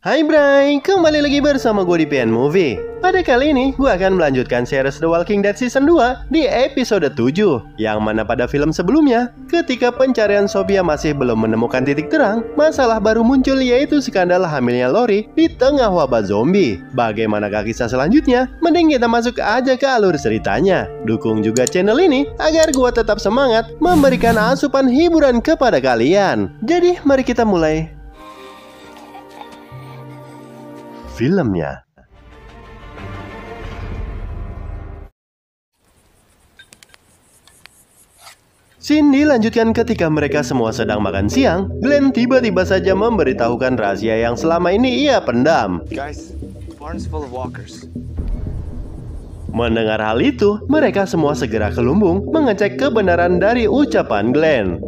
Hai Bray, kembali lagi bersama gue di PN Movie. Pada kali ini, gue akan melanjutkan series The Walking Dead Season 2 di episode 7. Yang mana pada film sebelumnya, ketika pencarian Sophia masih belum menemukan titik terang, masalah baru muncul yaitu skandal hamilnya Lori di tengah wabah zombie. Bagaimanakah kisah selanjutnya? Mending kita masuk aja ke alur ceritanya. Dukung juga channel ini agar gue tetap semangat memberikan asupan hiburan kepada kalian. Jadi, mari kita mulai filmnya. Scene dilanjutkan ketika mereka semua sedang makan siang. Glenn tiba-tiba saja memberitahukan rahasia yang selama ini ia pendam. Guys, the barn's full of walkers. Mendengar hal itu, mereka semua segera ke lumbung mengecek kebenaran dari ucapan Glenn.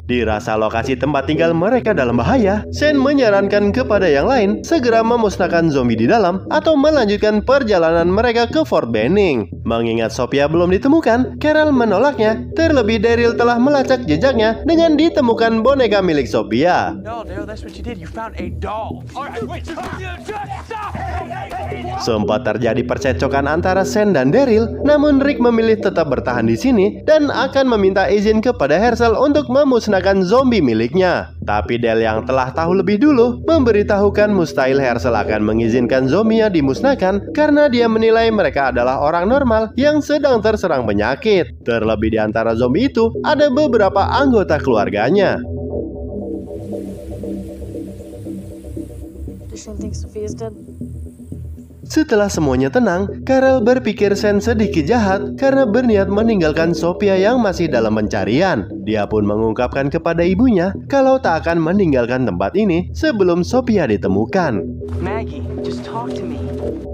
Dirasa lokasi tempat tinggal mereka dalam bahaya, Shane menyarankan kepada yang lain segera memusnahkan zombie di dalam atau melanjutkan perjalanan mereka ke Fort Benning. Mengingat Sophia belum ditemukan, Carol menolaknya. Terlebih Daryl telah melacak jejaknya dengan ditemukan boneka milik Sophia. Sempat terjadi percekcokan antara Shane dan Daryl, namun Rick memilih tetap bertahan di sini dan akan meminta izin kepada Hershel untuk memusnahkan zombie miliknya. Tapi Dale yang telah tahu lebih dulu memberitahukan mustahil Hershel akan mengizinkan zombie-nya dimusnahkan karena dia menilai mereka adalah orang normal yang sedang terserang penyakit. Terlebih di antara zombie itu ada beberapa anggota keluarganya. Setelah semuanya tenang, Carol berpikir Shane sedikit jahat karena berniat meninggalkan Sophia yang masih dalam pencarian. Dia pun mengungkapkan kepada ibunya kalau tak akan meninggalkan tempat ini sebelum Sophia ditemukan. Maggie, just talk to me.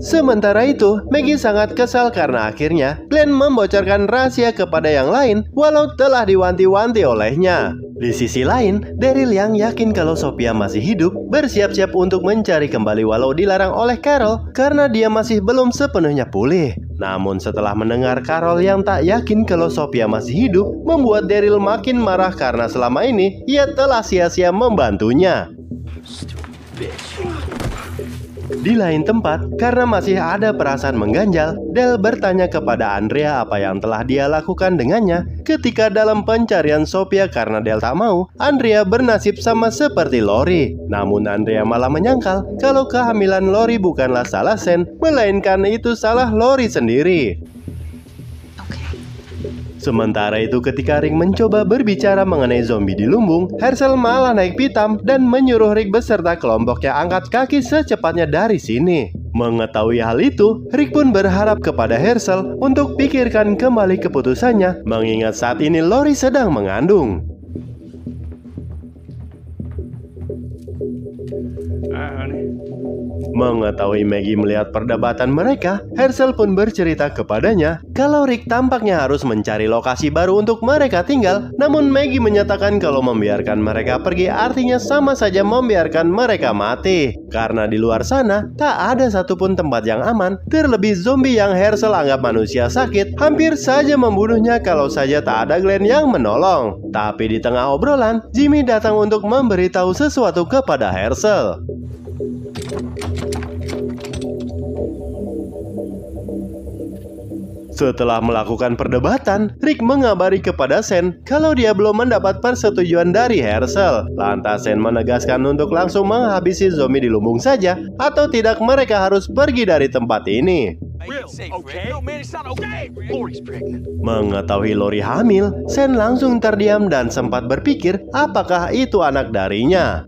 Sementara itu, Maggie sangat kesal karena akhirnya Glenn membocorkan rahasia kepada yang lain walau telah diwanti-wanti olehnya. Di sisi lain, Daryl yang yakin kalau Sophia masih hidup bersiap-siap untuk mencari kembali walau dilarang oleh Carol karena dia masih belum sepenuhnya pulih. Namun setelah mendengar Carol yang tak yakin kalau Sophia masih hidup, membuat Daryl makin marah karena selama ini ia telah sia-sia membantunya. Di lain tempat, karena masih ada perasaan mengganjal, Dale bertanya kepada Andrea apa yang telah dia lakukan dengannya ketika dalam pencarian Sophia karena Dale tak mau Andrea bernasib sama seperti Lori. Namun Andrea malah menyangkal kalau kehamilan Lori bukanlah salah Shane, melainkan itu salah Lori sendiri. Sementara itu ketika Rick mencoba berbicara mengenai zombie di lumbung, Hershel malah naik pitam dan menyuruh Rick beserta kelompoknya angkat kaki secepatnya dari sini. Mengetahui hal itu, Rick pun berharap kepada Hershel untuk pikirkan kembali keputusannya, mengingat saat ini Lori sedang mengandung. Mengetahui Maggie melihat perdebatan mereka, Hershel pun bercerita kepadanya kalau Rick tampaknya harus mencari lokasi baru untuk mereka tinggal. Namun Maggie menyatakan kalau membiarkan mereka pergi artinya sama saja membiarkan mereka mati. Karena di luar sana tak ada satupun tempat yang aman. Terlebih zombie yang Hershel anggap manusia sakit hampir saja membunuhnya kalau saja tak ada Glenn yang menolong. Tapi di tengah obrolan, Jimmy datang untuk memberitahu sesuatu kepada Hershel. Setelah melakukan perdebatan, Rick mengabari kepada Shane kalau dia belum mendapat persetujuan dari Hershel. Lantas Shane menegaskan untuk langsung menghabisi zombie di lumbung saja, atau tidak mereka harus pergi dari tempat ini. Mengetahui Lori hamil, Shane langsung terdiam dan sempat berpikir apakah itu anak darinya.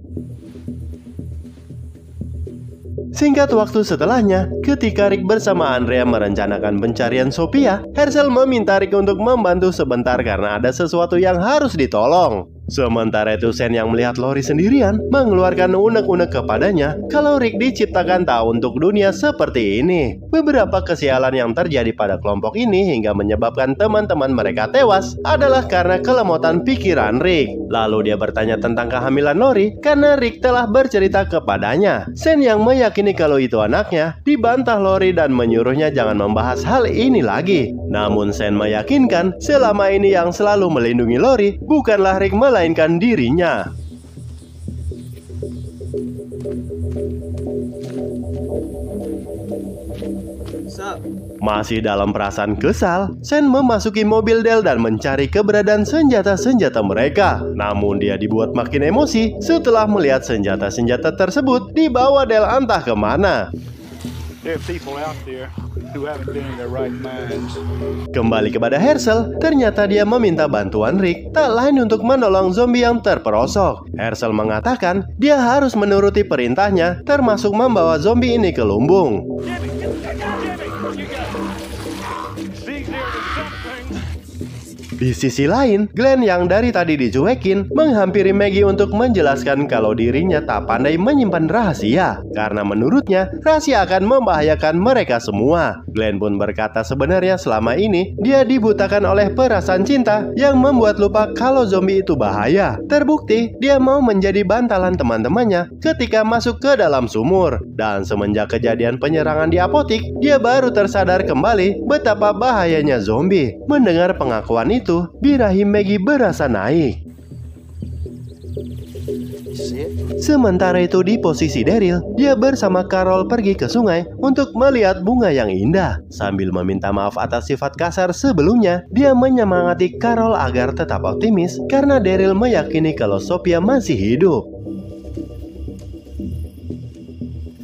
Singkat waktu setelahnya, ketika Rick bersama Andrea merencanakan pencarian Sophia, Hershel meminta Rick untuk membantu sebentar karena ada sesuatu yang harus ditolong. Sementara itu Shane yang melihat Lori sendirian mengeluarkan unek-unek kepadanya kalau Rick diciptakan tak untuk dunia seperti ini. Beberapa kesialan yang terjadi pada kelompok ini hingga menyebabkan teman-teman mereka tewas adalah karena kelemotan pikiran Rick. Lalu dia bertanya tentang kehamilan Lori karena Rick telah bercerita kepadanya. Shane yang meyakini kalau itu anaknya dibantah Lori dan menyuruhnya jangan membahas hal ini lagi. Namun Shane meyakinkan selama ini yang selalu melindungi Lori bukanlah Rick, melainkan melainkan dirinya. Masih dalam perasaan kesal, Sen memasuki mobil Del dan mencari keberadaan senjata-senjata mereka. Namun dia dibuat makin emosi setelah melihat senjata-senjata tersebut dibawa Del entah kemana. There are people out there who haven't been in their right minds. Kembali kepada Herschel, ternyata dia meminta bantuan Rick, tak lain untuk menolong zombie yang terperosok. Herschel mengatakan dia harus menuruti perintahnya, termasuk membawa zombie ini ke lumbung. Di sisi lain, Glenn yang dari tadi dicuekin menghampiri Maggie untuk menjelaskan kalau dirinya tak pandai menyimpan rahasia, karena menurutnya rahasia akan membahayakan mereka semua. Glenn pun berkata sebenarnya selama ini dia dibutakan oleh perasaan cinta yang membuat lupa kalau zombie itu bahaya. Terbukti dia mau menjadi bantalan teman-temannya ketika masuk ke dalam sumur. Dan semenjak kejadian penyerangan di apotik, dia baru tersadar kembali betapa bahayanya zombie. Mendengar pengakuan itu, birahi Maggie berasa naik. Sementara itu di posisi Daryl, dia bersama Carol pergi ke sungai untuk melihat bunga yang indah. Sambil meminta maaf atas sifat kasar sebelumnya, dia menyemangati Carol agar tetap optimis karena Daryl meyakini kalau Sophia masih hidup.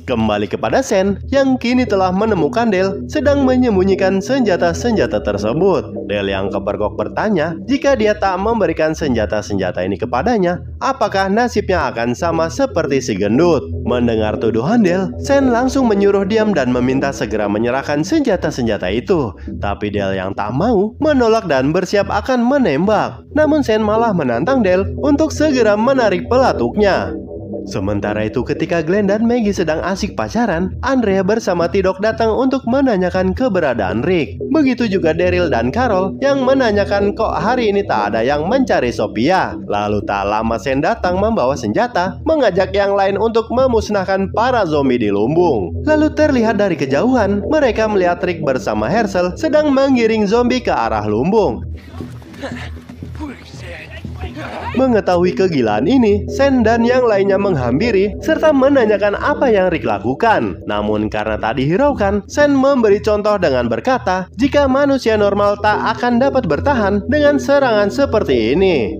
Kembali kepada Sen, yang kini telah menemukan Del sedang menyembunyikan senjata-senjata tersebut. Del yang kepergok bertanya, jika dia tak memberikan senjata-senjata ini kepadanya, apakah nasibnya akan sama seperti si gendut? Mendengar tuduhan Del, Sen langsung menyuruh diam dan meminta segera menyerahkan senjata-senjata itu. Tapi Del yang tak mau, menolak dan bersiap akan menembak. Namun Sen malah menantang Del untuk segera menarik pelatuknya. Sementara itu ketika Glenn dan Maggie sedang asik pacaran, Andrea bersama T-Dog datang untuk menanyakan keberadaan Rick. Begitu juga Daryl dan Carol yang menanyakan kok hari ini tak ada yang mencari Sophia. Lalu tak lama Sen datang membawa senjata, mengajak yang lain untuk memusnahkan para zombie di lumbung. Lalu terlihat dari kejauhan, mereka melihat Rick bersama Herschel sedang menggiring zombie ke arah lumbung. Mengetahui kegilaan ini, Sen dan yang lainnya menghampiri serta menanyakan apa yang Rick lakukan. Namun karena tak dihiraukan, Sen memberi contoh dengan berkata jika manusia normal tak akan dapat bertahan dengan serangan seperti ini.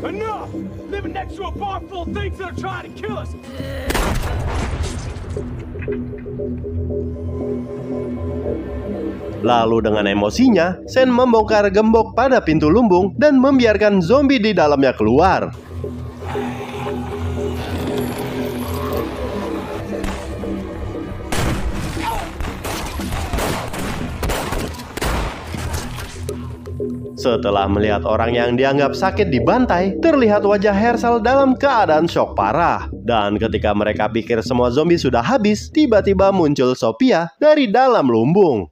Enough! Living next to a bar full of things that are trying to kill us. Lalu dengan emosinya, Sen membongkar gembok pada pintu lumbung dan membiarkan zombie di dalamnya keluar. Setelah melihat orang yang dianggap sakit dibantai, terlihat wajah Herschel dalam keadaan syok parah. Dan ketika mereka pikir semua zombie sudah habis, tiba-tiba muncul Sophia dari dalam lumbung.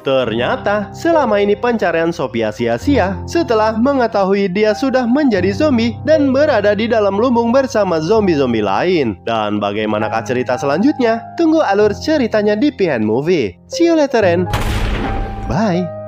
Ternyata selama ini pencarian Sophia sia-sia setelah mengetahui dia sudah menjadi zombie dan berada di dalam lumbung bersama zombie-zombie lain. Dan bagaimanakah cerita selanjutnya? Tunggu alur ceritanya di PN Movie. See you later and bye.